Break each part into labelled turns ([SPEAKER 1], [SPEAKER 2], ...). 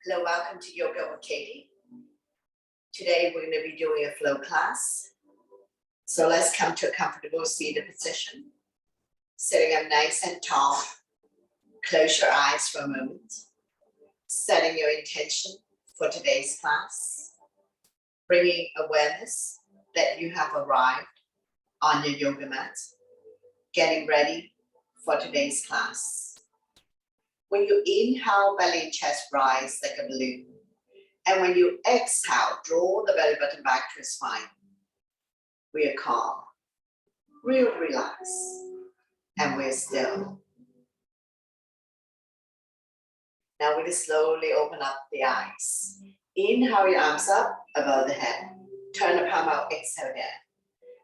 [SPEAKER 1] Hello, welcome to Yoga with Katie. Today we're going to be doing a flow class. So let's come to a comfortable seated position. Sitting up nice and tall. Close your eyes for a moment. Setting your intention for today's class. Bringing awareness that you have arrived on your yoga mat. Getting ready for today's class. When you inhale, belly and chest rise like a balloon. And when you exhale, draw the belly button back to your spine. We are calm, real relaxed, and we're still. Now we're going to slowly open up the eyes. Inhale your arms up above the head. Turn the palm out, exhale down.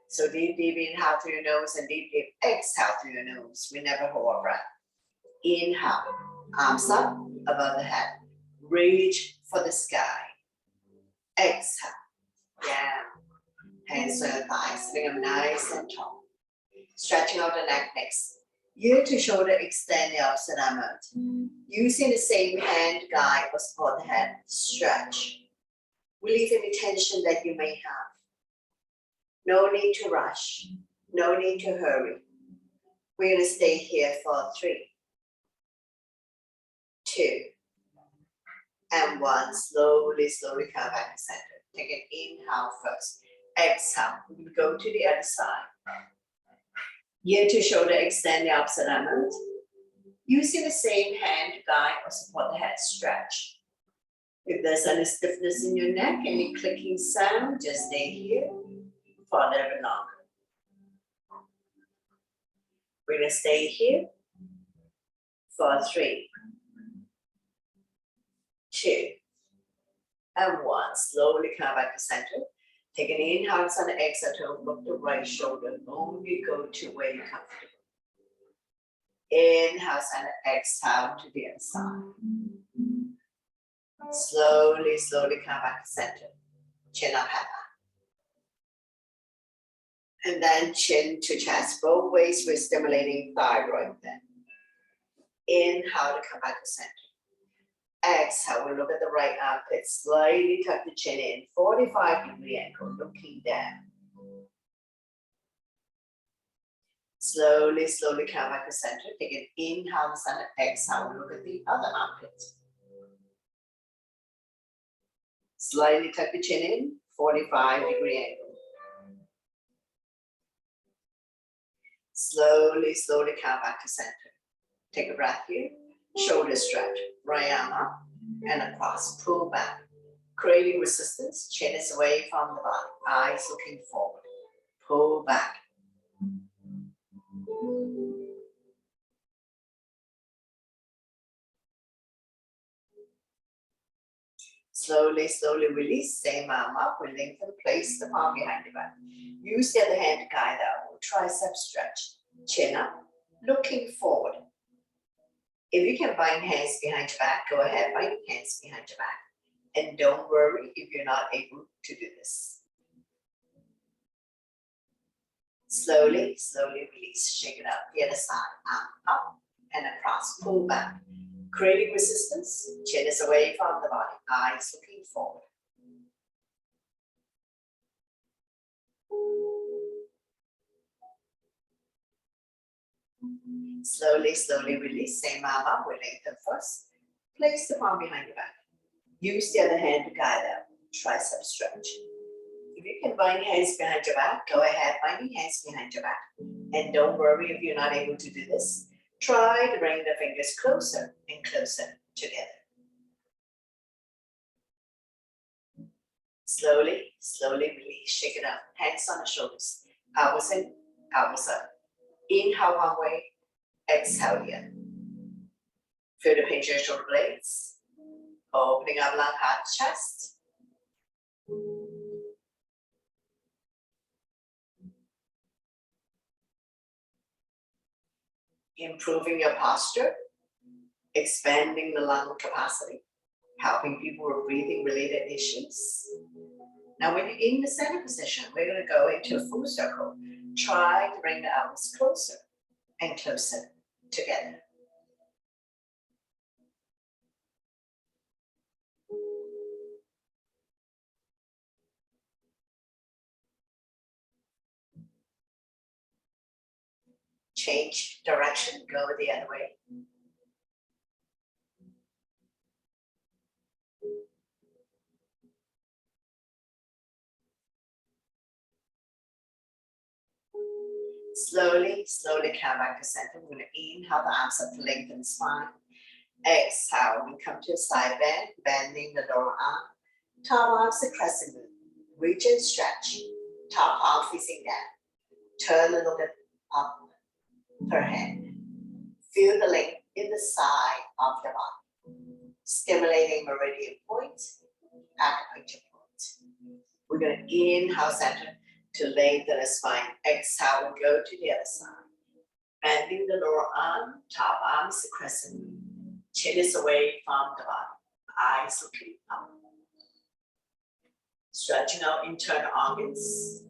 [SPEAKER 1] So deep inhale through your nose and deep exhale through your nose. We never hold our breath. Inhale, arms up above the head. Reach for the sky. Exhale, down. Hands on the thighs, sitting up nice and tall. Stretching out the neck next. Ear to shoulder, extend the opposite arm out. Using the same hand guide or support the head. Stretch. Release any tension that you may have. No need to rush. No need to hurry. We're going to stay here for 3, 2, and 1. Slowly come back to center. Take an inhale first. Exhale. We go to the other side. Ear to shoulder, extend the opposite arm out. Using the same hand to guide or support the head. Stretch. If there's any stiffness in your neck, any clicking sound, just stay here for a little bit longer. We're going to stay here for 3, 2, and 1. Slowly come back to center. Take an inhale on the exhale to look the right shoulder. Only go to where you're comfortable. Inhale and exhale to the other side. Slowly come back to center. Chin up, head back. And then chin to chest. Both ways we're stimulating thyroid then. Inhale to come back to center. Exhale, we look at the right armpit. Slightly tuck the chin in. 45-degree angle, looking down. Slowly come back to center. Take an inhale and exhale. We look at the other armpit. Slightly tuck the chin in. 45-degree angle. Slowly come back to center. Take a breath here. Shoulder stretch, right arm up and across, pull back. Creating resistance, chin is away from the body, eyes looking forward. Pull back. Slowly release, same arm up, we lengthen, place the palm behind the back. Use the other hand to guide out, tricep stretch, chin up, looking forward. If you can bind hands behind your back, go ahead, bind hands behind your back. And don't worry if you're not able to do this. Slowly release, shake it up, the other side, arm up and across, pull back. Creating resistance, chin is away from the body, eyes looking forward. Slowly release, same arm up, we lengthen first. Place the palm behind your back. Use the other hand to guide up, tricep stretch. If you can bind hands behind your back, go ahead, binding hands behind your back. And don't worry if you're not able to do this. Try to bring the fingers closer and closer together. Slowly release, shake it up, hands on the shoulders. Elbows in, elbows up. Inhale one way, exhale the other. Feel the pinch of your shoulder blades. Opening up lung, heart, chest. Improving your posture, expanding the lung capacity, helping people with breathing related issues. Now when you're in the center position, we're going to go into a full circle. Try to bring the elbows closer and closer together. change direction, go the other way. Slowly, slowly come back to center. We're going to inhale the arms up to lengthen the spine. Exhale, we come to a side bend, bending the lower arm. Top arms to crescent moon. Reach and stretch. Top arm facing down. Turn a little bit up per hand. Feel the length in the side of the body. Stimulating meridian point, acupuncture point. We're going to inhale center to lengthen the spine. Exhale, we go to the other side. Bending the lower arm, top arms to crescent moon. Chin is away from the bottom. Eyes looking up. Stretching out internal organs.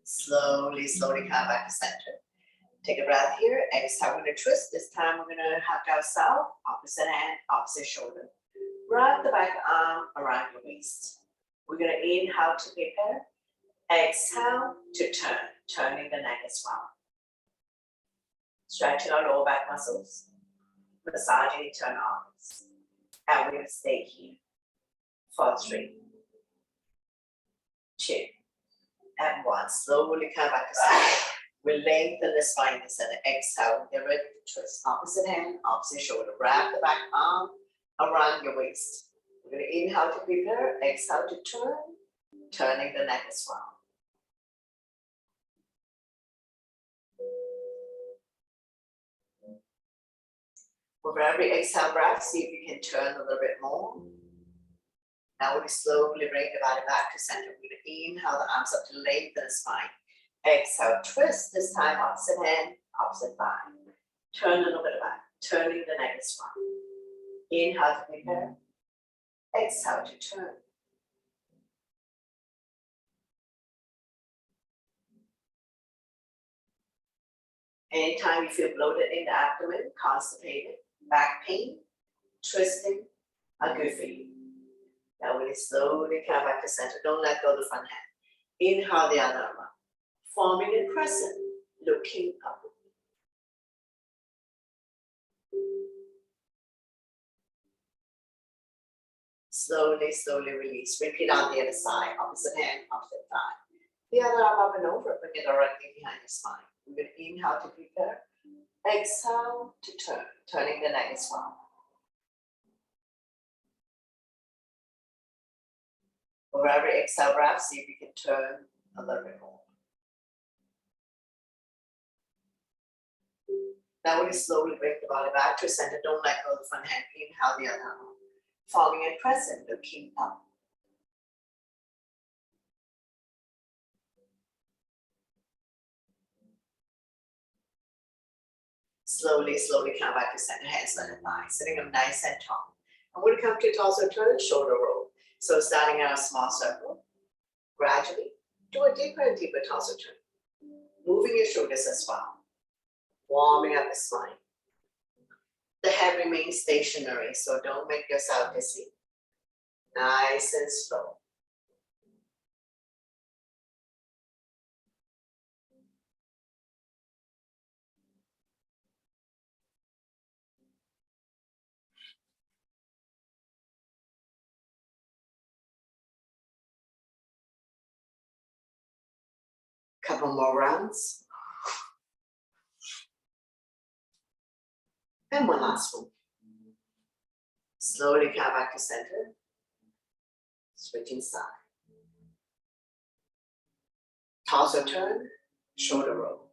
[SPEAKER 1] Slowly, slowly come back to center. Take a breath here. Exhale, we're going to twist. This time we're going to hug ourselves. Opposite hand, opposite shoulder. Wrap the back arm around your waist. We're going to inhale to prepare. Exhale to turn. Turning the neck as well. Stretching our lower back muscles. Massaging internal organs. And we're going to stay here for 3, 2, and 1. Slowly come back to center. We lengthen the spine in the center. Exhale, get ready to twist. Opposite hand, opposite shoulder. Wrap the back arm around your waist. We're going to inhale to prepare. Exhale to turn. Turning the neck as well. With every exhale breath, see if you can turn a little bit more. Now we slowly bring the body back to center. We're going to inhale the arms up to lengthen the spine. Exhale, twist. This time opposite hand, opposite thigh. Turn a little bit back, turning the neck as well. Inhale to prepare. Exhale to turn. Anytime you feel bloated in the abdomen, constipated, back pain, twisting, are good for you. Now we slowly come back to center. Don't let go of the front hand. Inhale the other arm up. Forming a crescent, looking up. Slowly, slowly release. Repeat on the other side. Opposite hand, opposite thigh. The other arm up and over. Bring it directly behind your spine. We're going to inhale to prepare. Exhale to turn. Turning the neck as well. For every exhale breath, see if you can turn a little bit more. Now we slowly bring the body back to center. Don't let go of the front hand. Inhale the other arm. Forming a crescent, looking up. Slowly, slowly come back to center. Hands on the thigh. Sitting up nice and tall. I'm going to come to a torso turn, shoulder roll. So starting out a small circle. Gradually, do a deeper and deeper torso turn. Moving your shoulders as well. Warming up the spine. The head remains stationary, so don't make yourself dizzy. Nice and slow. Couple more rounds. And one last one. Slowly come back to center. Switching side. Torso turn, shoulder roll.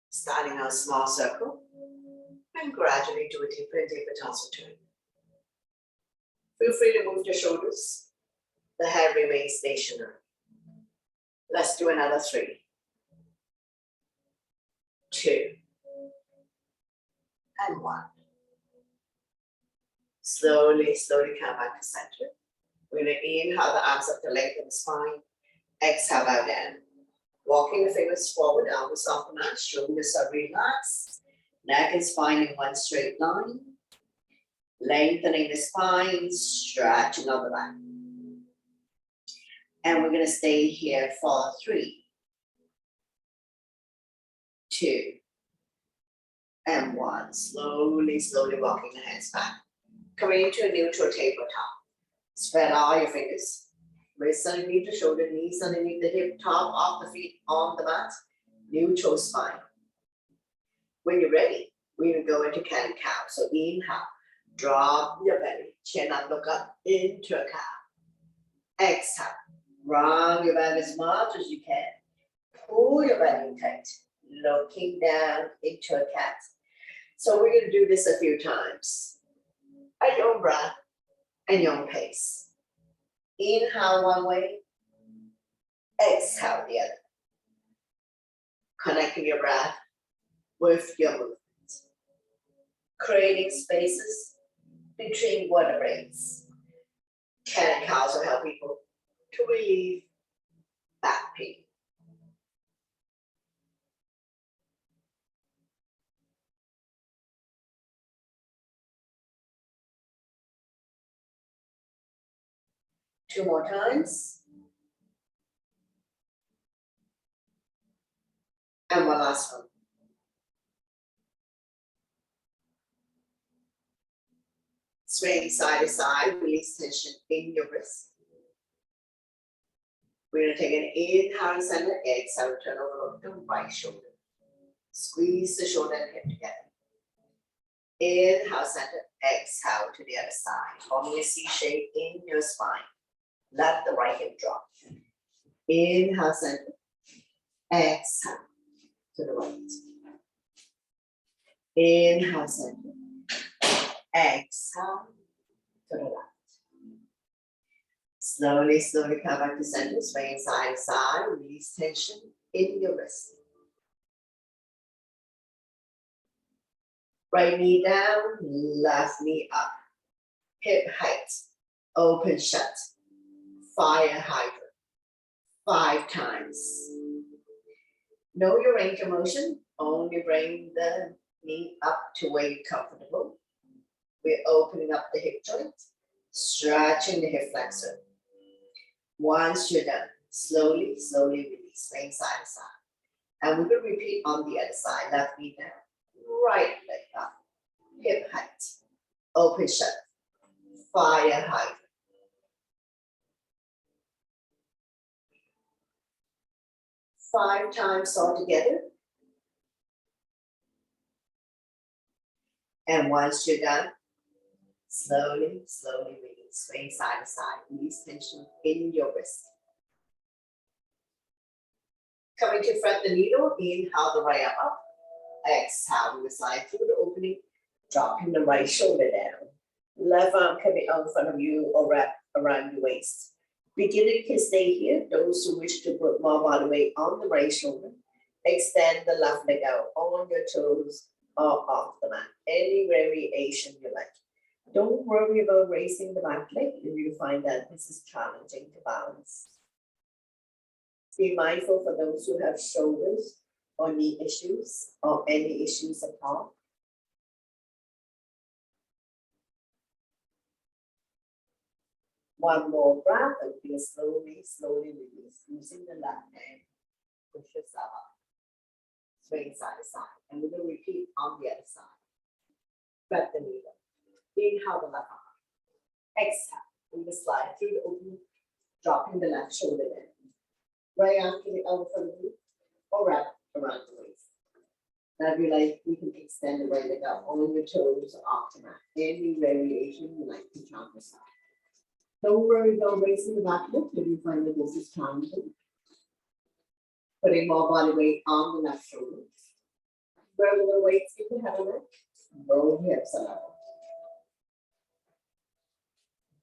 [SPEAKER 1] Starting out a small circle. And gradually do a deeper and deeper torso turn. Feel free to move the shoulders. The head remains stationary. Let's do another 3, 2, and 1. Slowly, slowly come back to center. We're going to inhale the arms up to lengthen the spine. Exhale, bow down. Walking the fingers forward, elbows off the mat, shoulders are relaxed. Neck and spine in one straight line. Lengthening the spine, stretching on the back. And we're going to stay here for 3, 2, and 1. Slowly, slowly walking the hands back. Coming into a neutral tabletop. Spread all your fingers. Wrists underneath the shoulder, knees underneath the hip, top of the feet on the mat. Neutral spine. When you're ready, we're going to go into cat and cow. So inhale, drop your belly, chin up, look up into a cow. Exhale, round your back as much as you can. Pull your belly tight, looking down into a cat. So we're going to do this a few times. At your own breath and your own pace. Inhale one way, exhale the other. Connecting your breath with your movement. Creating spaces between vertebrates. Cat and cows will help people to relieve back pain. Two more times. And one last one. Swaying side to side, release tension in your wrist. We're going to take an inhale, center, exhale, turn over the right shoulder. Squeeze the shoulder and hip together. Inhale, center, exhale to the other side. Forming a C shape in your spine. Let the right hip drop. Inhale, center, exhale to the right. Inhale, center, exhale to the left. Slowly, slowly come back to center, swaying side to side, release tension in your wrist. Right knee down, left knee up. Hip height, open shut. Fire hydrant. 5 times. Know your range of motion. Only bring the knee up to where you're comfortable. We're opening up the hip joint, stretching the hip flexor. Once you're done, slowly, slowly release, swing side to side. And we're going to repeat on the other side. Left knee down, right leg up. Hip height, open shut, fire hydrant. 5 times all together. And once you're done, slowly, slowly release. Swing side to side. Release tension in your wrist. Coming to front the needle, inhale the right arm up. Exhale, we will slide through the opening, dropping the right shoulder down. Left arm coming out in front of you or wrap around your waist. Beginner can stay here. Those who wish to put more body weight on the right shoulder, extend the left leg out on your toes or off the mat. Any variation you like. Don't worry about raising the back leg if you find that this is challenging to balance. Be mindful for those who have shoulders or knee issues or any issues at all. One more breath and feel slowly, slowly release. Using the left hand, push yourself up. Swing side to side. And we're going to repeat on the other side. Thread the needle. Inhale the left arm. Exhale. We will slide through the opening, dropping the left shoulder down. Right arm coming out from the knee or wrap around the waist. Now if you like, you can extend the right leg out on your toes or off the mat. Any variation you like to try yourself. Don't worry about raising the back leg if you find that this is challenging. Putting more body weight on the left shoulder. Regular weights you can have on it. Roll your hips up.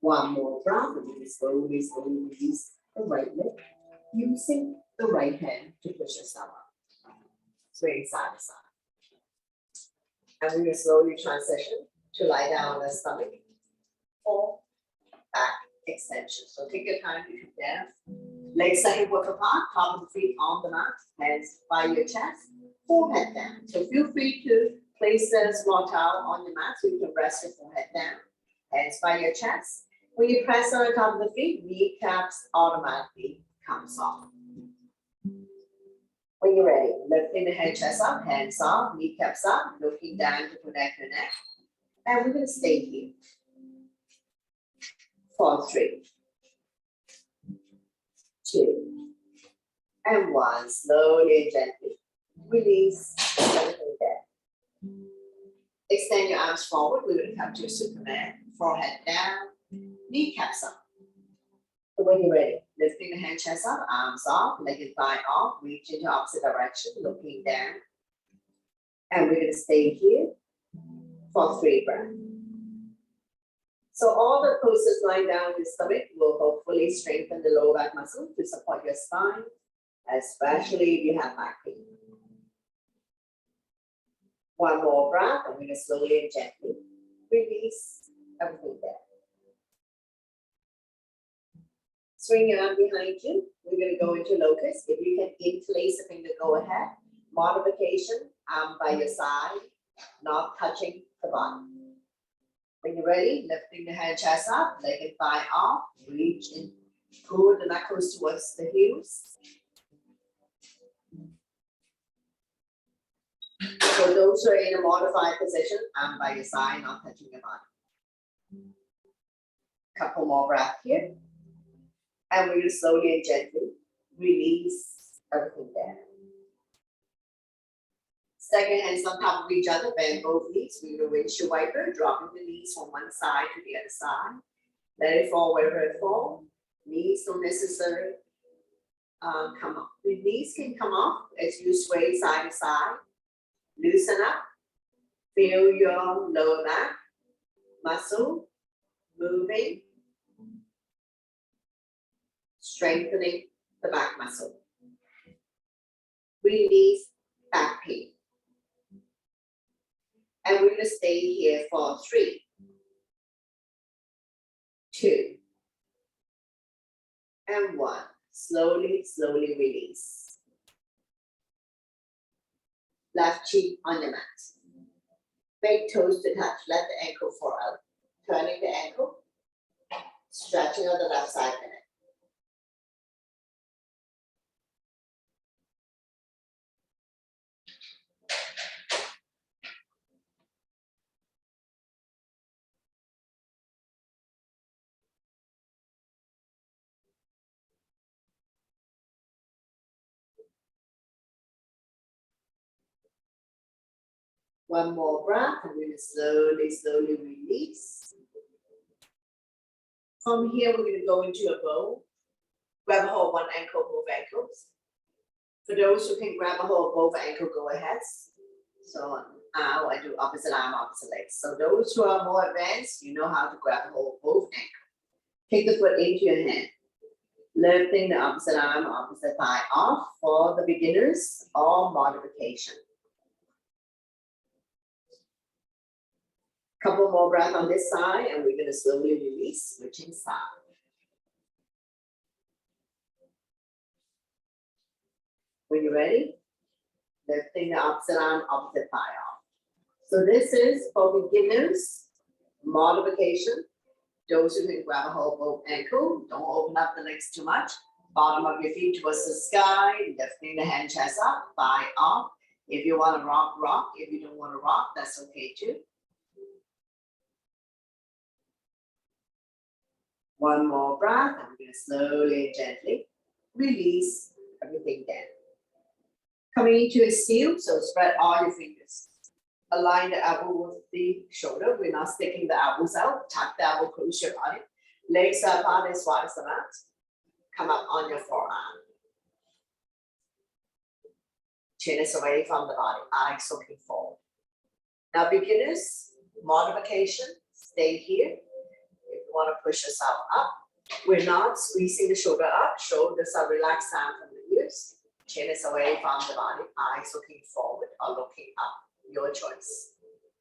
[SPEAKER 1] One more breath, and you slowly, slowly release the right leg, using the right hand to push yourself up. Swing side to side. And we will slowly transition to lie down on the stomach or back extension. So take your time to come down. Legs are hip width apart, top of the feet on the mat, hands by your chest, forehead down. So feel free to Place the small towel on your mat so you can rest your forehead down. Hands by your chest. When you press on the top of the feet, kneecaps automatically comes off. When you're ready, lifting the head, chest up, hands off, kneecaps up, looking down to connect your neck. And we're going to stay here for 3, 2, and 1. Slowly and gently release everything there. Extend your arms forward. We're going to come to a Superman. Forehead down, kneecaps up. So when you're ready, lifting the hand, chest up, arms off, leg and thigh off, reach into opposite direction, looking down. And we're going to stay here for 3 breaths. So all the poses lying down your stomach will hopefully strengthen the lower back muscle to support your spine, especially if you have back pain. 1 more breath, and we're going to slowly and gently release everything there. Swing your arm behind you. We're going to go into locust. If you can interlace a finger, go ahead. Modification, arm by your side, not touching the body. When you're ready, lifting the hand, chest up, leg and thigh off, reach in, pull the knuckles towards the heels. So those who are in a modified position, arm by your side, not touching your body. Couple more breaths here. And we're going to slowly and gently release everything down. Stack your hands on top of each other, bend both knees. We're going to windshield wiper, dropping the knees from one side to the other side. Let it fall wherever it falls. Knees don't necessarily come up. The knees can come off as you sway side to side. Loosen up. Feel your lower back muscle moving, strengthening the back muscle. Release back pain. And we're going to stay here for 3, 2, and 1. Slowly, slowly release. Left cheek on the mat. Big toes to touch. Let the ankle fall out. Turning the ankle. Stretching on the left side of the neck. One more breath, and we're going to slowly, slowly release. From here, we're going to go into a bow. Grab a hold of one ankle, both ankles. For those who can grab a hold of both ankles, go ahead. So now I do opposite arm, opposite legs. So those who are more advanced, you know how to grab a hold of both ankles. Take the foot into your hand. Lifting the opposite arm, opposite thigh off for the beginners or modification. Couple more breaths on this side, and we're going to slowly release, switching side. When you're ready, lifting the opposite arm, opposite thigh off. So this is for beginners, modification. Those who can grab a hold of both ankles, don't open up the legs too much. Bottom of your feet towards the sky, lifting the hand, chest up, thigh off. If you want to rock, rock. If you don't want to rock, that's okay too. One more breath, and we're going to slowly and gently release everything down. Coming into a seal, so spread all your fingers. Align the elbow with the shoulder. We're not sticking the elbows out. Tuck the elbow close your body. Legs are apart as wide as the mat. Come up on your forearm. Chin is away from the body. Eyes looking forward. Now beginners, modification, stay here. If you want to push yourself up, we're not squeezing the shoulder up. Shoulders are relaxed down from the ears. Chin is away from the body. Eyes looking forward or looking up. Your choice.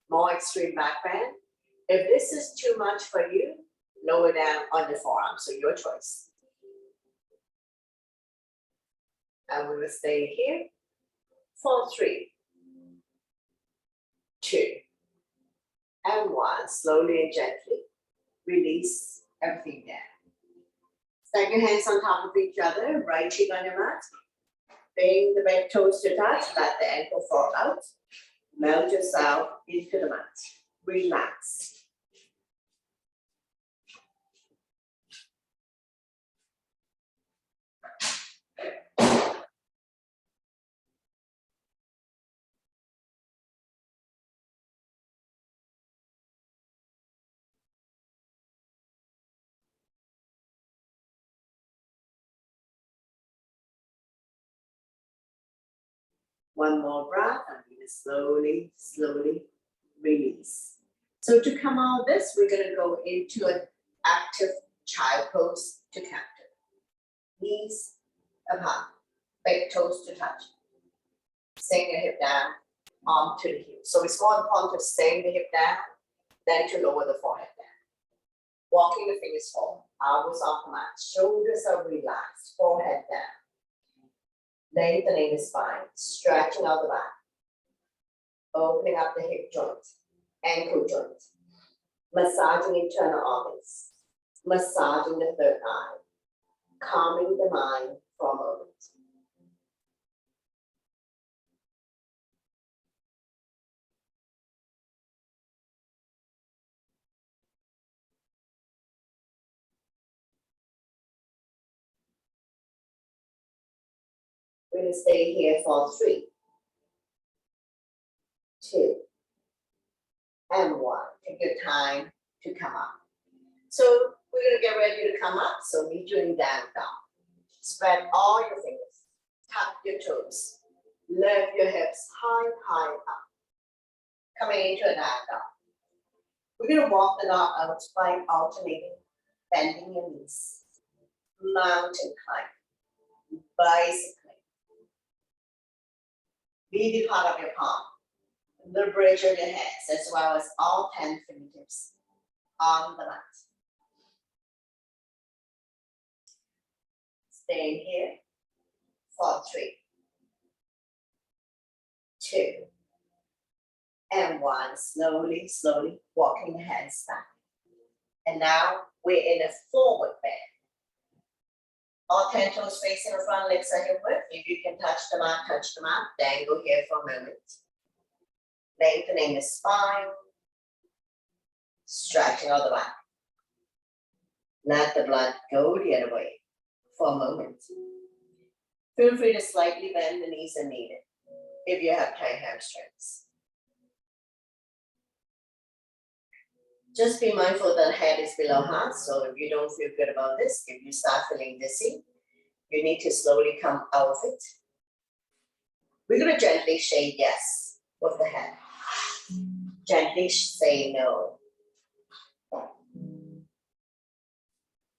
[SPEAKER 1] More extreme back bend. If this is too much for you, lower down on the forearm. So your choice. And we will stay here for 3, 2, slowly and gently release everything down. Stack your hands on top of each other, right cheek on your mat. Bring the bent toes to touch, let the ankle fall out. Melt yourself into the mat. Relax. One more breath, and we're going to slowly release. So to come out of this, we're going to go into an active child pose to counter. Knees apart, big toes to touch. Sink your hip down, arm to the heel. So it's more important to stay the hip down than to lower the forehead down. Walking the fingers forward, elbows off the mat, shoulders are relaxed, forehead down. Lengthening the spine, stretching out the back. Opening up the hip joint, ankle joint. Massaging internal organs. Massaging the third eye. Calming the mind for a moment. We're going to stay here for 3, 2, and 1. Take your time to come up. So we're going to get ready to come up. So meet you in down dog. Spread all your fingers. Tap your toes. Lift your hips high, high up. Coming into a down dog. We're going to walk the dog out by alternating, bending your knees. Mountain climb. Bicycling. Be the part of your palm, the bridge of your hands, as well as all 10 fingertips on the mat. Staying here for 3, 2, and 1. Slowly, slowly walking the hands back. And now we're in a forward bend. All 10 toes facing the front, legs are hip width. If you can touch the mat, touch the mat. Dangle here for a moment. Lengthening the spine. Stretching out the back. Let the blood go the other way for a moment. Feel free to slightly bend the knees if needed, if you have tight hamstrings. Just be mindful that the head is below heart, so if you don't feel good about this, if you start feeling dizzy, you need to slowly come out of it. We're going to gently say yes with the head. Gently say no.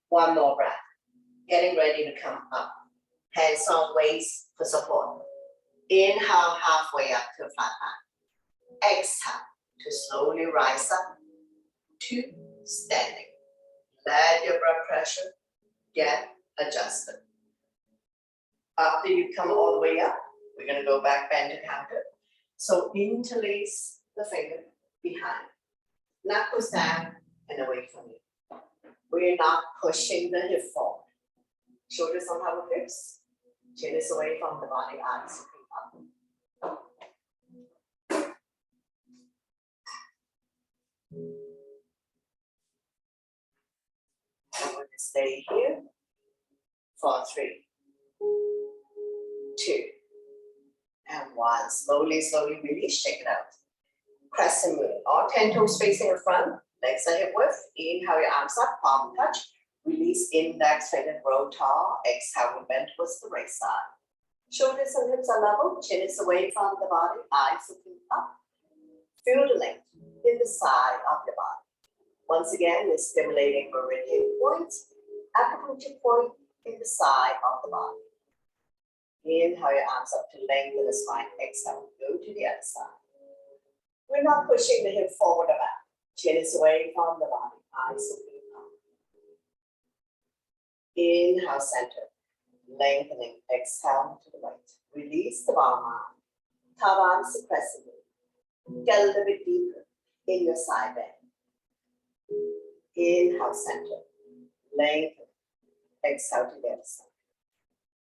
[SPEAKER 1] One more breath. Getting ready to come up. Hands on waist for support. Inhale halfway up to flat back. Exhale to slowly rise up to standing. Let your blood pressure get adjusted. After you come all the way up, we're going to go back, bend to counter. So interlace the finger behind. Knuckles down and away from you. We're not pushing the hip forward. Shoulders on top of hips. Chin is away from the body, eyes looking up. I'm going to stay here for 3, 2, and 1. Slowly, slowly release, shake it out. Crescent moon, all 10 toes facing in front, legs are hip width. Inhale your arms up, palm touch. Release index finger, grow tall. Exhale, we bend towards the right side. Shoulders and hips are level, chin is away from the body, eyes looking up. Feel the length in the side of the body. Once again, we're stimulating meridian points, acupuncture point in the side of the body. Inhale your arms up to lengthen the spine. Exhale, go to the other side. We're not pushing the hip forward or back. Chin is away from the body, eyes looking up. Inhale, center. Lengthening. Exhale to the right. Release the bottom arm. Top arm suppressively. Get a little bit deeper in your side bend. Inhale, center. Lengthen. Exhale to the other side.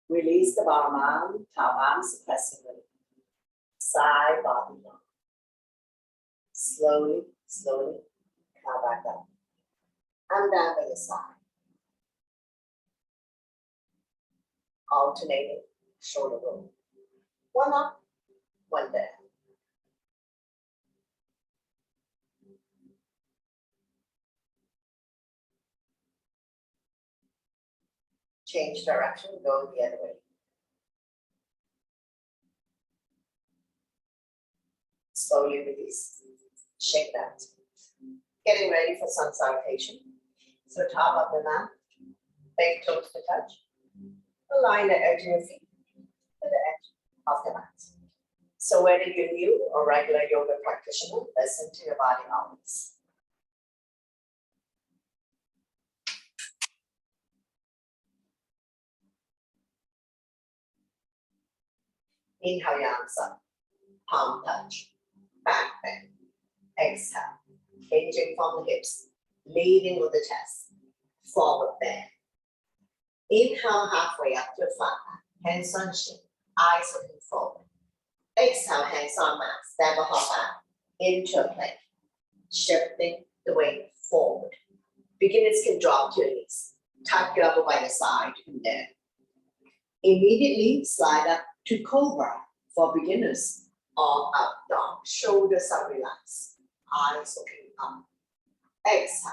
[SPEAKER 1] Release the bottom arm, top arm suppressively. Side body down. Slowly, slowly, come back up. And down by the side. Alternating shoulder roll. One up, one down. Change direction, go the other way. Slowly release. Shake that. Getting ready for sun salutation. So top of the mat, big toes to touch. Align the edge of your feet with the edge of the mat. So whether you're new or regular yoga practitioner, listen to your body always. Inhale your arms up, palm touch, back bend. Exhale, hinging from the hips, leading with the chest, forward bend. Inhale halfway up to flat back, hands on shin, eyes looking forward. Exhale, hands on mat, step or hop back into a plank, shifting the weight forward. Beginners can drop to your knees, tuck your elbow by the side and down. Immediately slide up to Cobra for beginners, or up dog, shoulders are relaxed, eyes looking up. Exhale,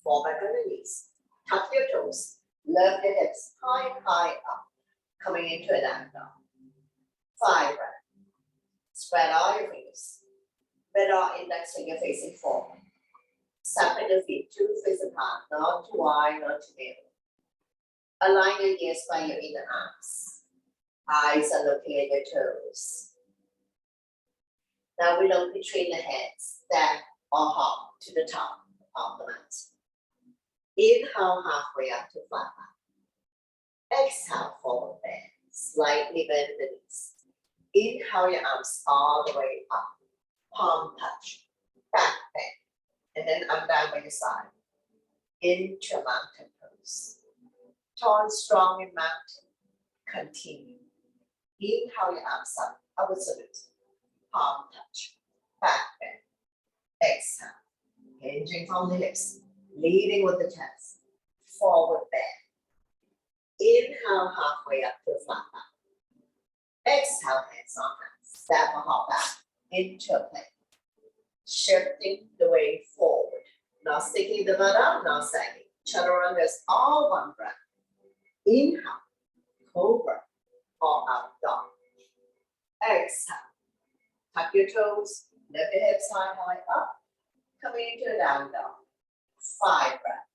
[SPEAKER 1] fall back on the knees, tuck your toes, lift the hips high, high up, coming into a down dog. 5 breaths. Spread all your fingers. Middle index finger facing forward. Separate the feet 2 feet apart, not too wide, not too narrow. Align your ears by your inner arms. Eyes are looking at your toes. Now we look between the hands, step or hop to the top of the mat. Inhale halfway up to flat back. Exhale, forward bend. Slightly bend the knees. Inhale your arms all the way up. Palm touch. Back bend. And then up down by your side. Into mountain pose. Tall and strong in mountain. Continue. Inhale your arms up. Upward salute. Palm touch. Back bend. Exhale. Hinging from the hips. Leading with the chest. Forward bend. Inhale halfway up to flat back. Exhale, hands on hands. Step or hop back into a plank. Shifting the weight forward. Not sticking the butt up, not sagging. Chaturangas, all one breath. Inhale, Cobra or up dog. Exhale. Tuck your toes, lift your hips high, high up. Coming into a down dog. 5 breaths.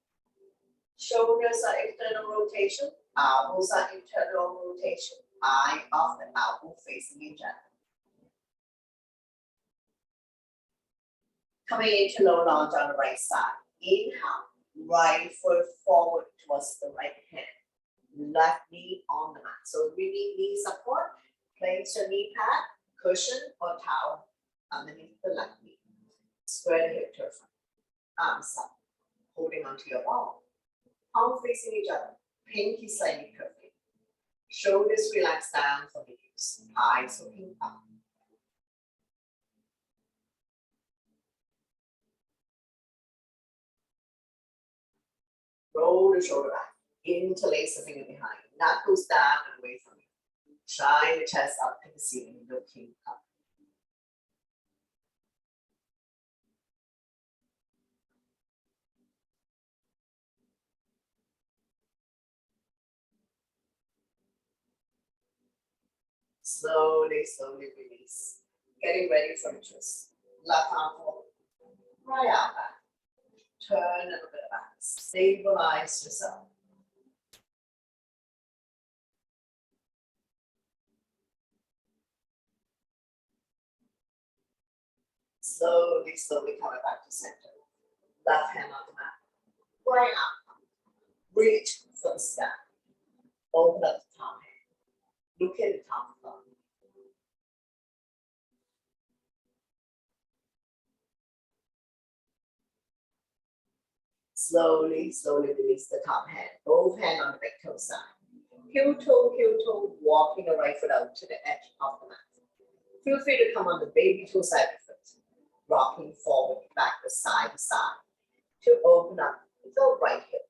[SPEAKER 1] Shoulders are external rotation, elbows are internal rotation. Eye of the elbow facing each other. Coming into low lunge on the right side. Inhale, right foot forward towards the right hand. Left knee on the mat. So if you need knee support, place your knee pad, cushion or towel underneath the left knee. Square the hip to the front. Arms up, holding onto your ball. Palm facing each other. Pinky slightly curved. Shoulders relax down for the hips. Eyes looking up. Roll the shoulder back. Interlace the finger behind. Knuckles down and away from you. Shine the chest up to the ceiling, looking up. Slowly, slowly release. Getting ready for a twist. Left arm forward. Right arm back. Turn a little bit back. Stabilize yourself. Slowly, slowly coming back to center. Left hand on the mat. Right arm. Reach for the sky. Open up the top hand. Look at the top thumb. Slowly, slowly release the top hand. Both hands on the back toe side. Heel toe, walking the right foot out to the edge of the mat. Feel free to come on the baby toe side of the foot. Rocking forward, backward, side to side. To open up the right hip.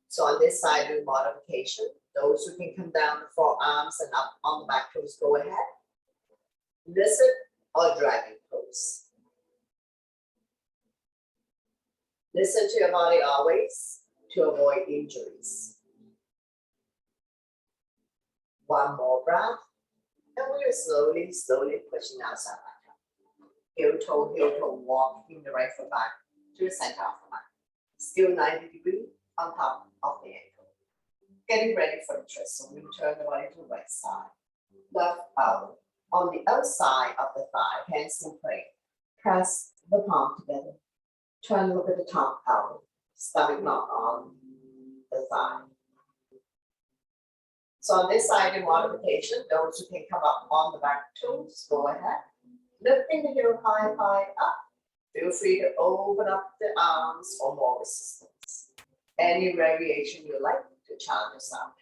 [SPEAKER 1] So on this side, do modification. Those who can come down the forearms and up on the back toes, go ahead. Listen or dragon pose. Listen to your body always to avoid injuries. One more breath. And we are slowly, slowly pushing outside back up. Heel toe, walking the right foot back to the center of the mat. Still 90 degrees on top of the ankle. Getting ready for the twist. So we turn the body to the right side. Left elbow. On the outside of the thigh, hands in prayer. Press the palm together. Turn a look at the top elbow. Stomach not on the thigh. So on this side in modification, those who can come up on the back toes, go ahead. Lifting the heel high up. Feel free to open up the arms for more resistance. Any variation you like to challenge yourself.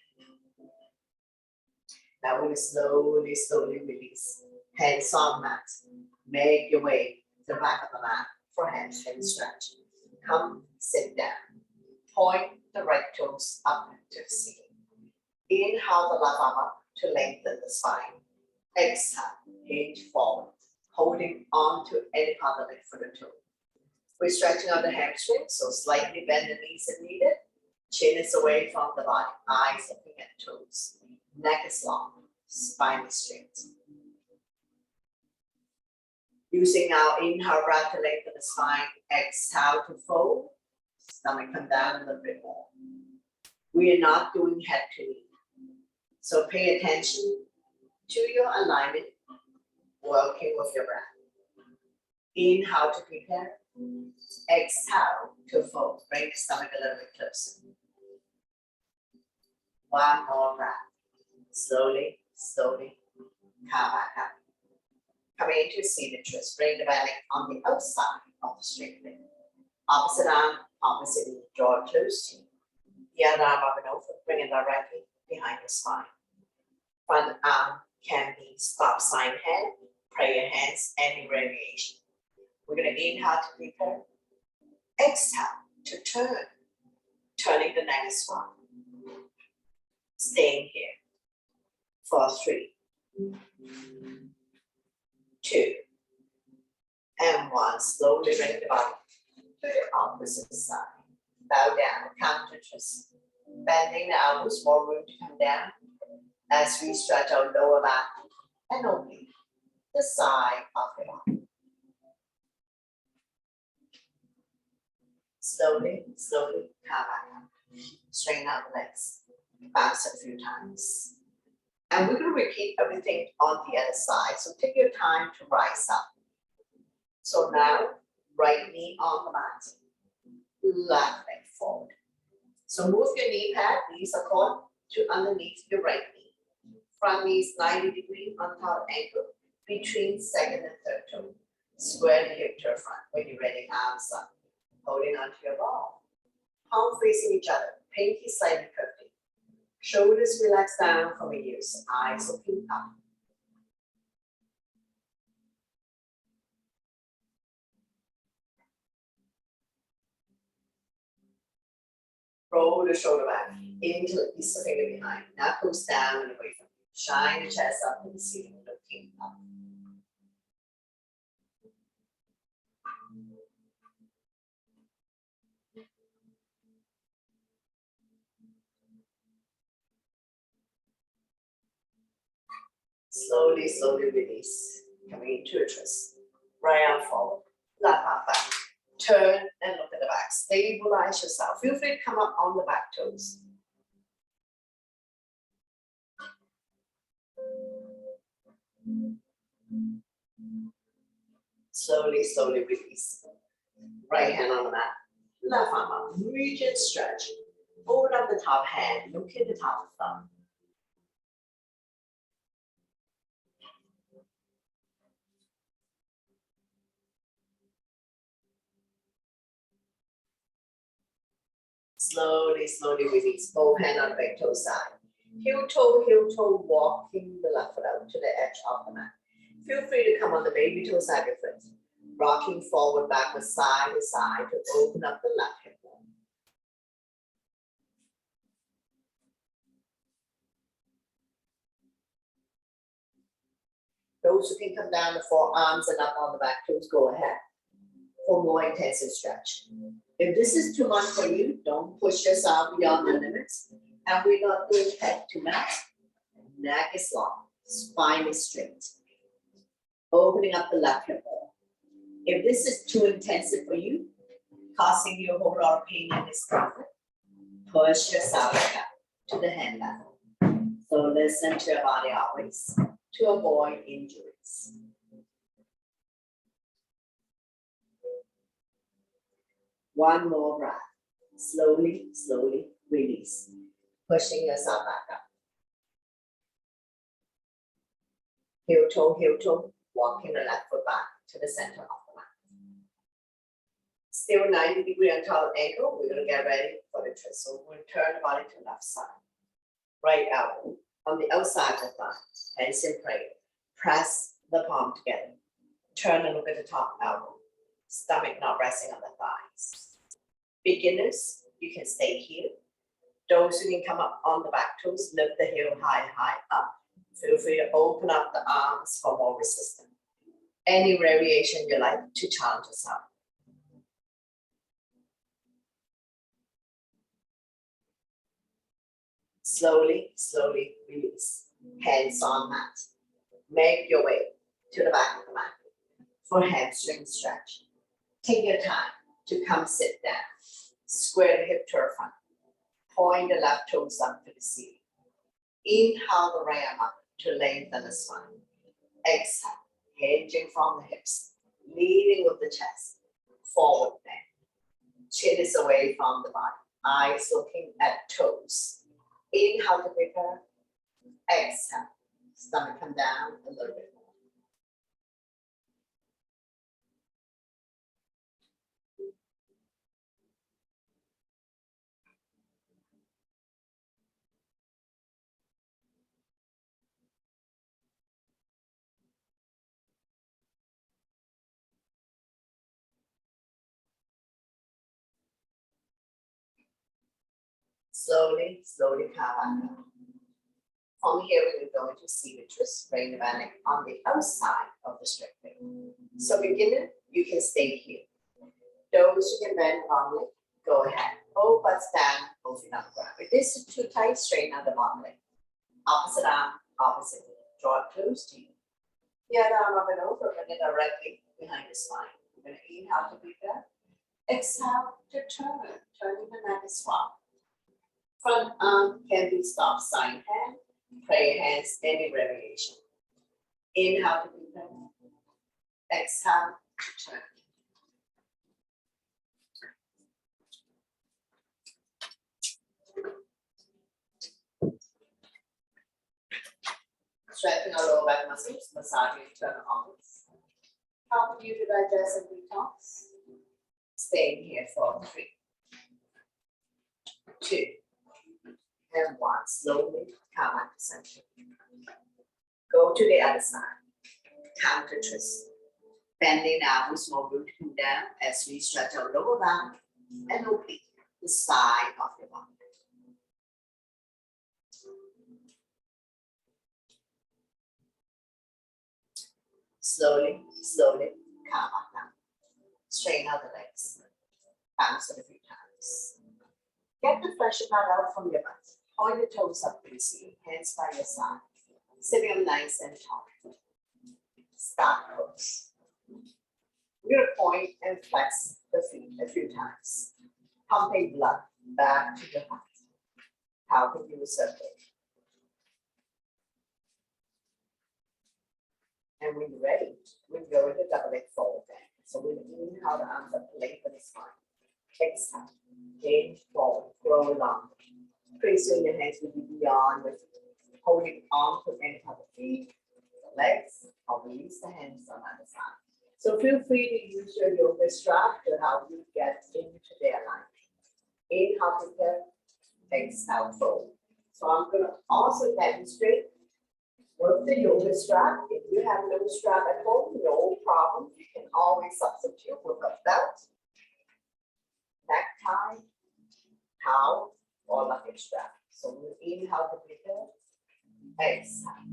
[SPEAKER 1] Now we're going to slowly, slowly release. Hands on mat. Make your way to the back of the mat for hamstring stretch. Come, sit down. Point the right toes up to the ceiling. Inhale the left arm up to lengthen the spine. Exhale, hinge forward, holding on to any part of it for the toe. We're stretching out the hamstring, so slightly bend the knees if needed. Chin is away from the body, eyes looking at the toes. Neck is long, spine is straight. Using our inhale breath to lengthen the spine, exhale to fold, stomach come down a little bit more. We are not doing head to knee. So pay attention to your alignment, working with your breath. Inhale to prepare, exhale to fold. Bring the stomach a little bit closer. One more breath. Slowly, slowly, come back up. Coming into seated twist. Bring the belly on the outside of the straight leg. Opposite arm, opposite knee. Draw close to you. The other arm up and over. Bring it directly behind your spine. Front arm can be stop sign hand, prayer hands, any variation. We're going to inhale to prepare. Exhale to turn. Turning the neck as well. Staying here for 3, 2, and 1. Slowly bring the body to the opposite side. Bow down, counter twist. Bending the elbows, more room to come down as we stretch our lower back and opening the side of the body. Slowly, slowly, come back up. Straighten out the legs. Bounce a few times. And we're going to repeat everything on the other side. So take your time to rise up. So now, right knee on the mat. Left leg forward. So move your knee pad, knees are caught to underneath your right knee. Front knee is 90 degrees on top ankle, between second and third toe. Square the hip to the front. When you're ready, arms up. Holding onto your ball. Palm facing each other, pinky slightly curving. Shoulders relax down from your ears, eyes looking up. Roll the shoulder back into the piece of finger behind. Knuckles down and away from you. Shine the chest up to the ceiling, looking up. Slowly, slowly release. Coming into a twist. Right arm forward, left arm back. Turn and look at the back. Stabilize yourself. Feel free to come up on the back toes. Slowly, slowly release. Right hand on the mat. Left arm up. Reach and stretch. Open up the top hand. Look at the top of the thumb. Slowly, slowly release. Both hand on the back toe side. Heel toe, walking the left foot out to the edge of the mat. Feel free to come on the baby toe side of your foot. Rocking forward, backward, side to side to open up the left hip bone. Those who can come down the forearms and up on the back toes, go ahead for more intensive stretch. If this is too much for you, don't push yourself beyond the limits. And we're not going head to mat. Neck is long, spine is straight. Opening up the left hip bone. If this is too intensive for you, causing you a whole lot of pain and discomfort, push yourself back to the hand level. So listen to your body always to avoid injuries. One more breath. Slowly, slowly release. Pushing yourself back up. Heel toe, walking the left foot back to the center of the mat. Still 90-degree untitled ankle. We're going to get ready for the twist. So we'll turn the body to the left side. Right elbow on the outside of the thigh. Hands in prayer. Press the palm together. Turn and look at the top elbow. Stomach not resting on the thighs. Beginners, you can stay here. Those who can come up on the back toes, lift the heel high up. Feel free to open up the arms for more resistance. Any variation you like to challenge yourself. Slowly, slowly release. Hands on mat. Make your way to the back of the mat for hamstring stretch. Take your time to come sit down. Square the hip to the front. Point the left toes up to the ceiling. Inhale the right arm up to lengthen the spine. Exhale, hinging from the hips, leading with the chest. Forward bend. Chin is away from the body. Eyes looking at toes. Inhale to prepare. Exhale. Stomach come down a little bit more. Slowly, slowly come back up. From here, we're going to see the twist, bring the back on the outside of the straight leg. So beginner, you can stay here. Those who can bend normally, go ahead. Both butts down, both feet on the ground. If this is too tight, straighten out the bottom leg. Opposite arm, opposite knee. Draw it close to you. The other arm up and over, bring it directly behind the spine. We're going to inhale to breathe there. Exhale to turn, turning the neck as well. Front arm can be stop sign hand, prayer hands, any variation. Inhale to breathe in. Exhale to turn. Strengthen our lower back muscles, massaging internal organs. Helping you to digest and detox. Staying here for 3, 2, and 1. Slowly come back to center. Go to the other side. Counter twist. Bending now with more root to come down as we stretch our lower back and oblique the side of your body. Slowly, slowly come back down. Straighten out the legs. Bounce it a few times. Get the pressure pad out from your butt. Point the toes up to the ceiling, hands by your side. Sitting up nice and tall. Start pose. We're going to point and flex the feet a few times. Pumping blood back to your heart. Helping you circulate. And when you're ready, we go into double leg forward bend. So we'll inhale the arms up, lengthen the spine. Exhale, hinge forward, grow long. Pretty soon your hands will be beyond with holding on to the end of the feet, the legs, or release the hands on either side. So feel free to use your yoga strap to help you get into their line. Inhale, prepare. Exhale, fold. So I'm going to also demonstrate work the yoga strap. If you have no strap at home, no problem. You can always substitute with a belt, necktie, towel, or luggage strap. So we inhale to prepare. Exhale.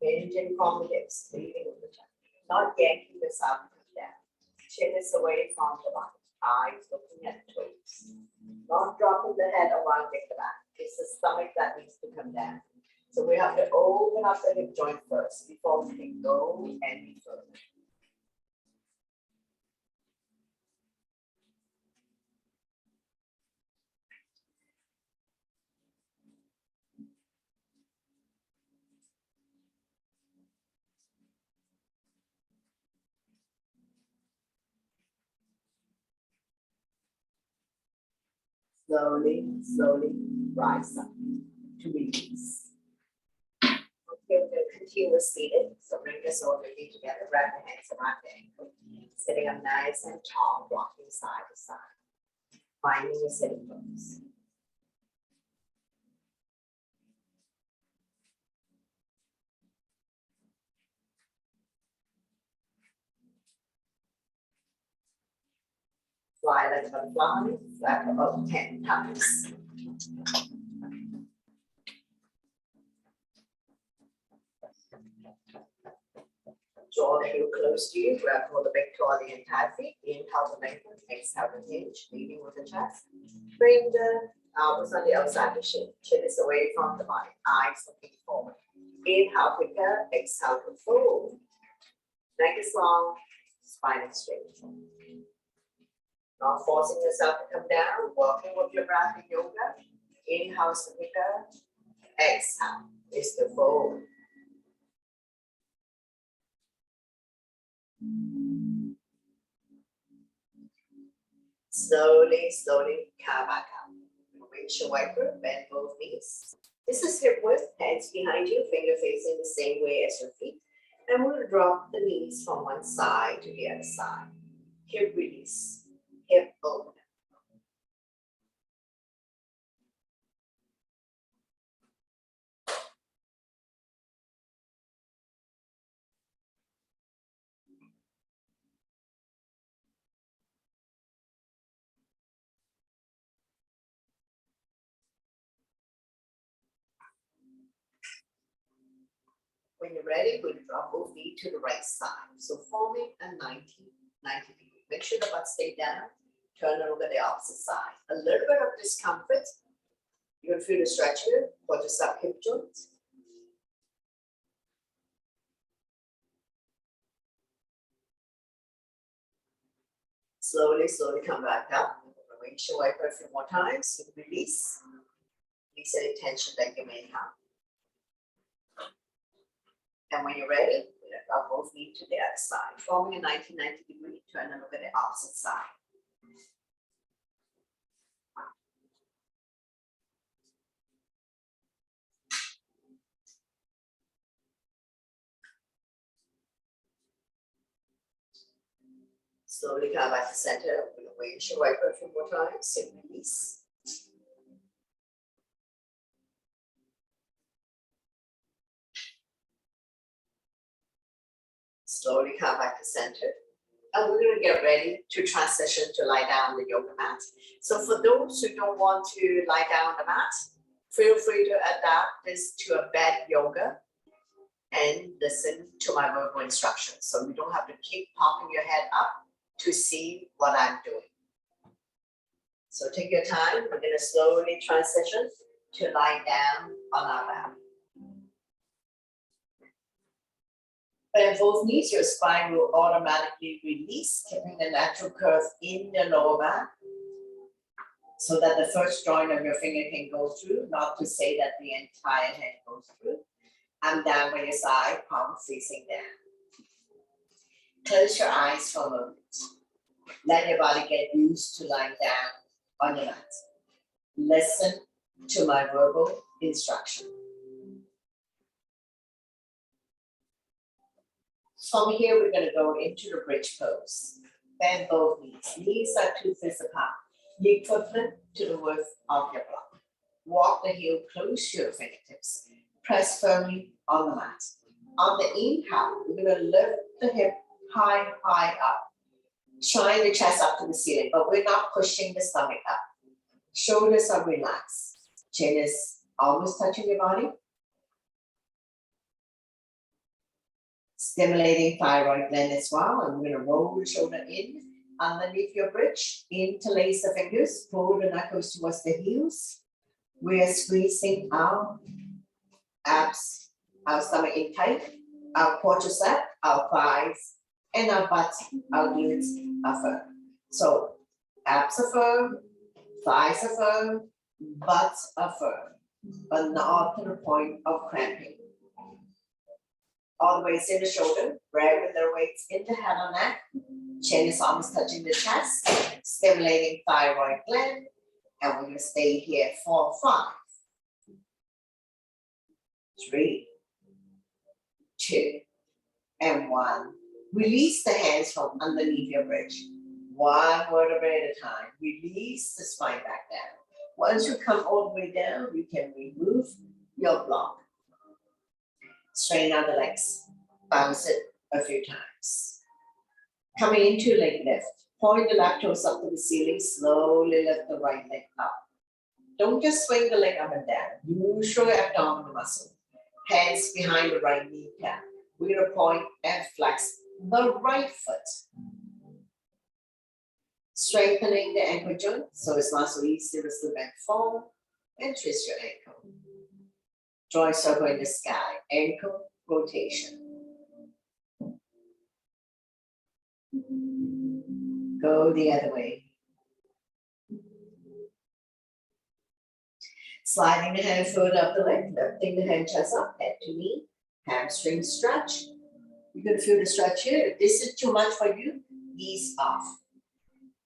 [SPEAKER 1] Bending from the hips, leaving with the chest. Not yanking the side down. Chin is away from the body. Eyes looking at the toes. Not dropping the head around the back. It's the stomach that needs to come down. So we have to open up the hip joint first before we can go any further. Slowly, slowly rise up to release. Okay, we're going to continue seated. So bring this over feet together, wrap the hands around the ankle. Sitting up nice and tall, rocking side to side. Finding your sitting pose. Fly like a butterfly, flap about 10 times. Draw the heel close to you, grab hold the big toe the entire feet. Inhale to lengthen, exhale to hinge, leading with the chest. Bring the elbows on the outside of the shin. Chin is away from the body, eyes looking forward. Inhale, prepare, exhale to fold. Neck is long, spine is straight. Not forcing yourself to come down, working with your breath in yoga. Inhale is to prepare, exhale is to fold. Slowly, slowly come back up. Windshield wiper, bend both knees. This is hip width, hands behind you, finger facing the same way as your feet. And we'll drop the knees from one side to the other side. Hip release, hip open. When you're ready, we'll drop both feet to the right side. So forming a 90 degree. Make sure the butt stay down. Turn it over the opposite side. A little bit of discomfort. You're going to feel the stretch here for the sub hip joint. Slowly, slowly come back up. Windshield wiper a few more times. Release. Release any tension that you may have. And when you're ready, we'll drop both knees to the other side, forming a 90 degree, turn and look at the opposite side. Slowly come back to center, with a windshield wiper a few more times, and release. Slowly come back to center. And we're going to get ready to transition to lie down on the yoga mat. So for those who don't want to lie down on the mat, feel free to adapt this to a bed yoga and listen to my verbal instructions. So you don't have to keep popping your head up to see what I'm doing. So take your time. We're going to slowly transition to lie down on our back. Bend both knees, your spine will automatically release, keeping the natural curve in the lower back so that the first joint of your finger can go through, not to say that the entire head goes through. And down by your side, palm facing down. Close your eyes for a moment. Let your body get used to lying down on your mat. Listen to my verbal instruction. From here, we're going to go into the bridge pose. Bend both knees. Knees are 2 fists apart. Leap foot flip to the width of your block. Walk the heel close to your fingertips. Press firmly on the mat. On the inhale, we're going to lift the hip high, high up. Shine the chest up to the ceiling, but we're not pushing the stomach up. Shoulders are relaxed. Chin is almost touching your body. Stimulating thyroid gland as well. And we're going to roll the shoulder in underneath your bridge. Interlace the fingers. Pull the knuckles towards the heels. We are squeezing our abs, our stomach in tight, our quadricep, our thighs, and our butt, our glutes are firm. So abs are firm, thighs are firm, butts are firm, but not to the point of cramping. All the weights in the shoulder, regular weights in the head and neck. Chin is almost touching the chest, stimulating thyroid gland. And we're going to stay here for 5, 3, 2, and 1. Release the hands from underneath your bridge. One vertebrae at a time. Release the spine back down. Once you come all the way down, you can remove your block. Straighten out the legs. Bounce it a few times. Coming into leg lift. Point the left toes up to the ceiling. Slowly lift the right leg up. Don't just swing the leg up and down. Use your abdominal muscle. Hands behind the right kneecap. We're going to point and flex the right foot. Strengthening the ankle joint so it's not so easy to slip and fall. And twist your ankle. Draw a circle in the sky. Ankle rotation. Go the other way. Sliding the hand further up the leg, lifting the hand chest up, head to knee, hamstring stretch. You're going to feel the stretch here. If this is too much for you, ease off.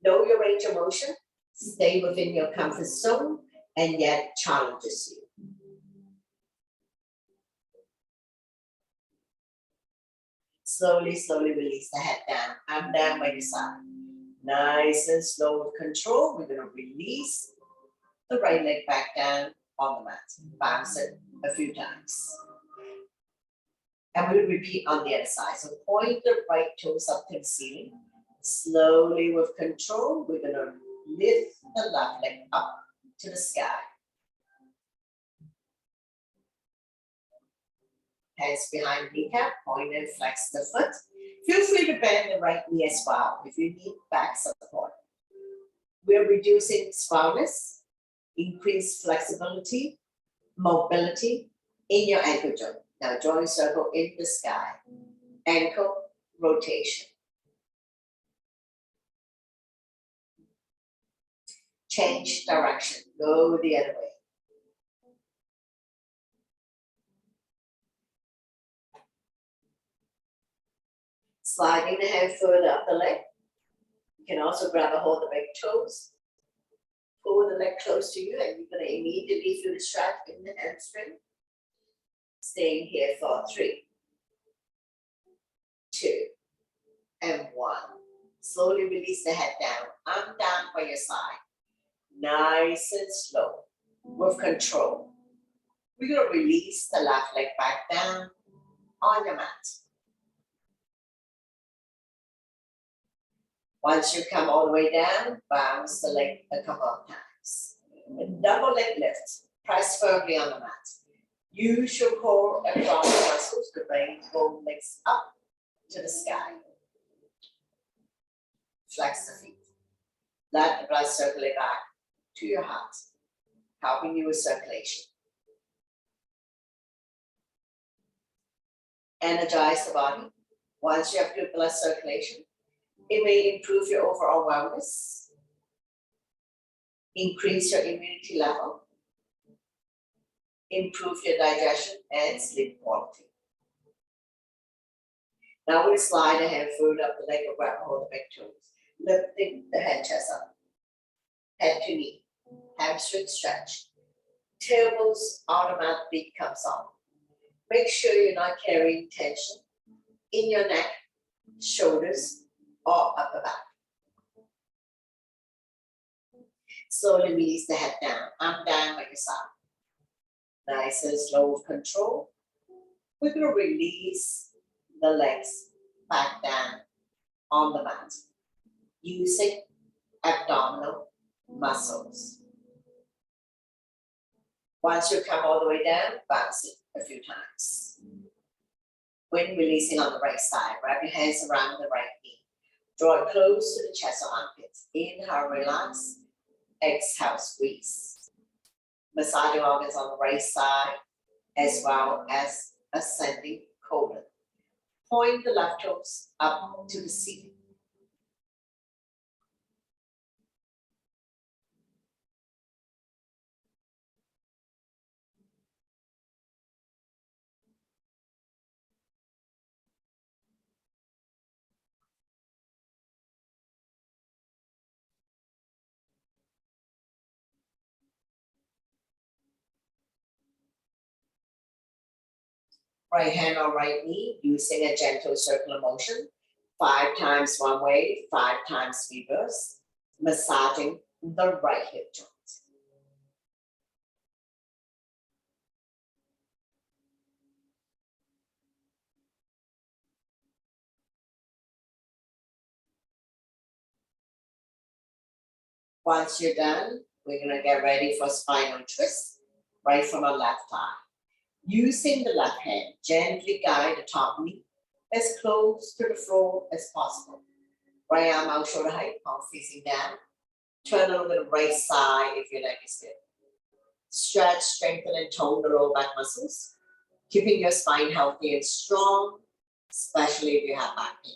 [SPEAKER 1] Know your range of motion, stay within your comfort zone, and yet challenges you. Slowly, slowly release the head down. Arm down by your side. Nice and slow with control. We're going to release the right leg back down on the mat. Bounce it a few times. And we'll repeat on the other side. So point the right toes up to the ceiling. Slowly with control, we're going to lift the left leg up to the sky. Hands behind the kneecap, point and flex the foot. Feel free to bend the right knee as well if you need back support. We're reducing sourness, increase flexibility, mobility in your ankle joint. Now join a circle in the sky. Ankle rotation. Change direction. Go the other way. Sliding the hand further up the leg. You can also grab a hold of the big toes. Pull the leg close to you, and you're going to immediately feel the stretch in the hamstring. Staying here for 3, 2, and 1. Slowly release the head down. Arm down by your side. Nice and slow. With control. We're going to release the left leg back down on your mat. Once you come all the way down, bounce the leg a couple of times. A double leg lift. Press firmly on the mat. Use your core abdominal muscles to bring both legs up to the sky. Flex the feet. Let the blood circulate back to your heart, helping you with circulation. Energize the body. Once you have good blood circulation, it may improve your overall wellness, increase your immunity level, improve your digestion and sleep quality. Now we slide the hand further up the leg or grab hold of the big toes, lifting the head chest up, head to knee, hamstring stretch. Tailbones automatically comes on. Make sure you're not carrying tension in your neck, shoulders, or upper back. Slowly release the head down, arm down by your side. Nice and slow with control. We're going to release the legs back down on the mat using abdominal muscles. Once you come all the way down, bounce it a few times. When releasing on the right side, wrap your hands around the right knee. Draw it close to the chest or armpits. Inhale, relax. Exhale, squeeze. Massage your organs on the right side as well as ascending Cobra. Point the left toes up to the ceiling. Right hand on right knee, using a gentle circular motion. 5 times one way, 5 times reverse. Massaging the right hip joint. Once you're done, we're gonna get ready for spinal twist, right from our left thigh. Using the left hand, gently guide the top knee as close to the floor as possible. Right arm out shoulder height, palm facing down. Turn over the right side if your leg is stiff. Stretch, strengthen, and tone the lower back muscles, keeping your spine healthy and strong, especially if you have back pain.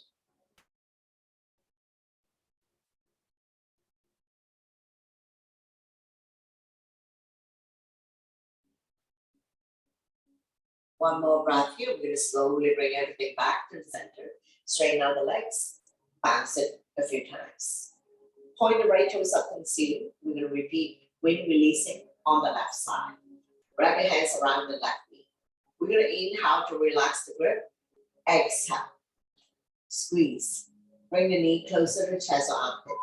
[SPEAKER 1] One more breath here. We're going to slowly bring everything back to the center. Straighten out the legs. Bounce it a few times. Point the right toes up to the ceiling. We're going to repeat when releasing on the left side. Wrap your hands around the left knee. We're going to inhale to relax the grip. Exhale. Squeeze. Bring the knee closer to chest or armpit.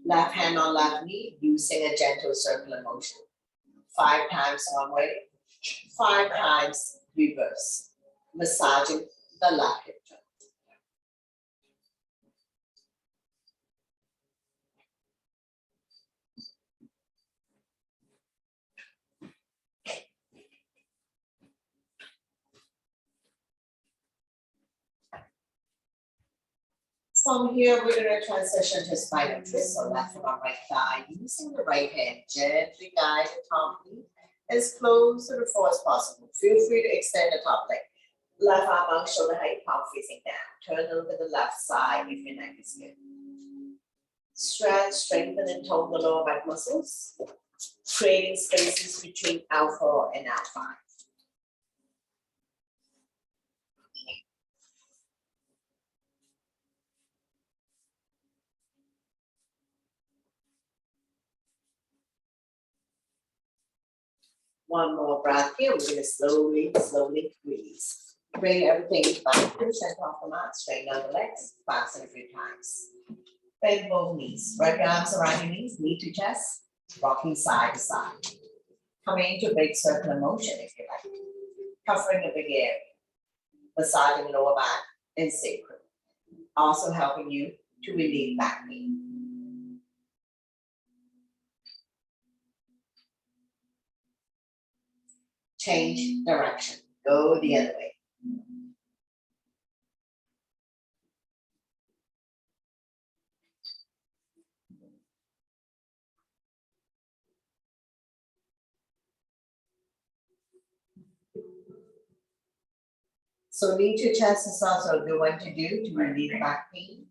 [SPEAKER 1] Left hand on left knee, using a gentle circular motion. 5 times one way, 5 times reverse. Massaging the left hip joint. From here, we're going to transition to spinal twist, so left from our right thigh. Using the right hand, gently guide the top knee as close to the floor as possible. Feel free to extend the top leg. Left arm out, shoulder height, palm facing down. Turn over the left side if your neck is good. Stretch, strengthen, and tone the lower back muscles, creating spaces between L4 and L5. One more breath here. We're going to slowly release. Bring everything back to the center of the mat. Straighten out the legs. Bounce it a few times. Bend both knees. Wrap your arms around your knees. Knee to chest. Rocking side to side. Coming into a big circular motion if you like. Covering the big area. Massaging lower back and sacrum. Also helping you to relieve back pain. Change direction. Go the other way. So knee to chest is also a good one to do to relieve back pain.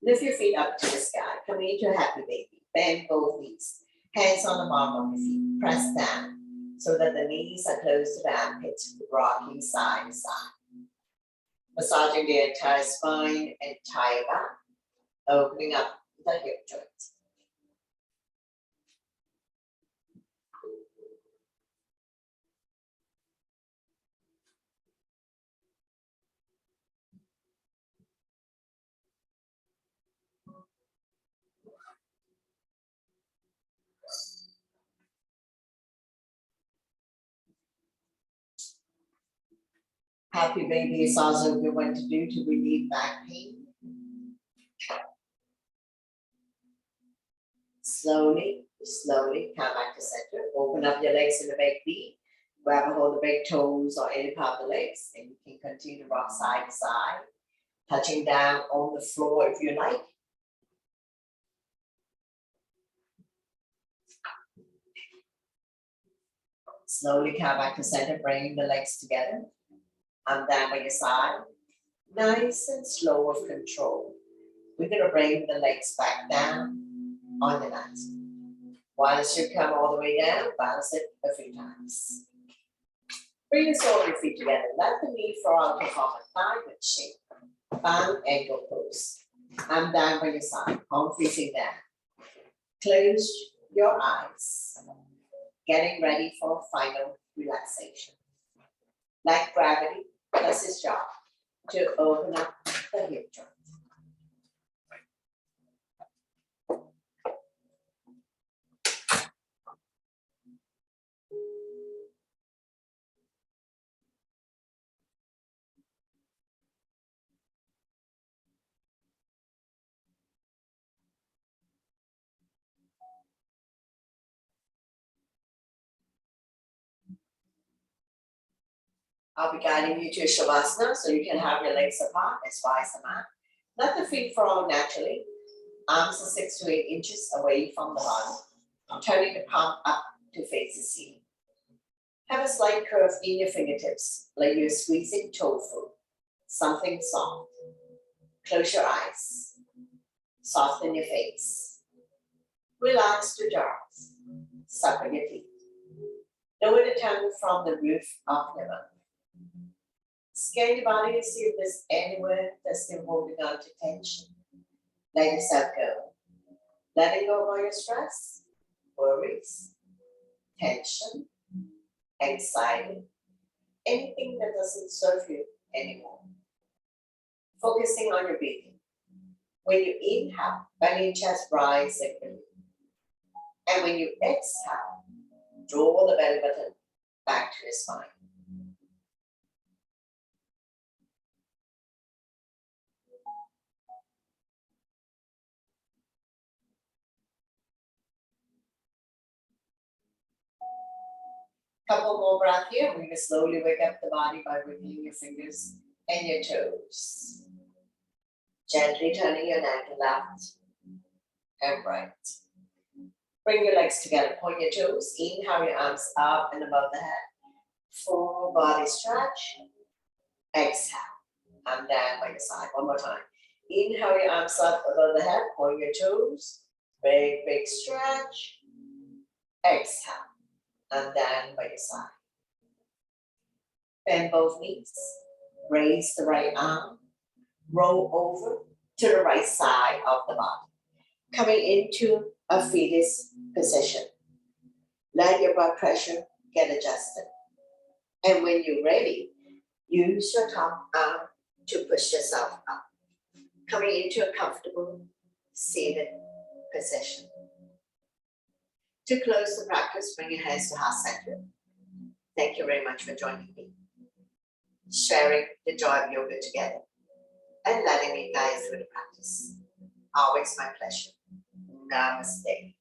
[SPEAKER 1] Lift your feet up to the sky. Coming into a happy baby. Bend both knees. Hands on the bottom of your feet. Press down. so that the knees are close to the armpits, rocking side to side. Massaging the entire spine, entire back, opening up the hip joints. Happy baby is also a good one to do to relieve back pain. Slowly come back to center. Open up your legs in the back knee. Grab a hold of the big toes or any part of the legs, and you can continue to rock side to side, touching down on the floor if you like. Slowly come back to center, bringing the legs together. And down by your side. Nice and slow with control. We're going to bring the legs back down on the mat. While it should come all the way down, balance it a few times. Bring the sole of your feet together. Let the knee fall out to form a diamond shape. Bound ankle pose. I'm down by your side, palm facing down. Close your eyes. Getting ready for final relaxation. Like gravity does its job to open up the hip joint. I'll be guiding you to Shavasana so you can have your legs apart as far as the mat. Let the feet fall naturally. Arms are 6 to 8 inches away from the body. Turning the palm up to face the ceiling. Have a slight curve in your fingertips, like you're squeezing tofu, something soft. Close your eyes. Soften your face. Relax your jaws. Suck your teeth. Lower the tongue from the roof of your mouth. Scan your body to see if there's anywhere that's still holding on to tension. Let yourself go. Letting go of all your stress, worries, tension, anxiety, anything that doesn't serve you anymore. Focusing on your breathing. When you inhale, belly and chest rise and release. And when you exhale, draw the belly button back to your spine. Couple more breaths here. We're going to slowly wake up the body by wiggling your fingers and your toes. Gently turning your neck left and right. Bring your legs together, point your toes. Inhale your arms up and above the head. Full body stretch. Exhale. And down by your side. One more time. Inhale your arms up above the head, point your toes. Big stretch. Exhale. And down by your side. Bend both knees. Raise the right arm. Roll over to the right side of the body. Coming into a fetus position. Let your blood pressure get adjusted. And when you're ready, use your top arm to push yourself up. Coming into a comfortable seated position. To close the practice, bring your hands to heart center. Thank you very much for joining me. Sharing the joy of yoga together and letting me guide through the practice. Always my pleasure. Namaste.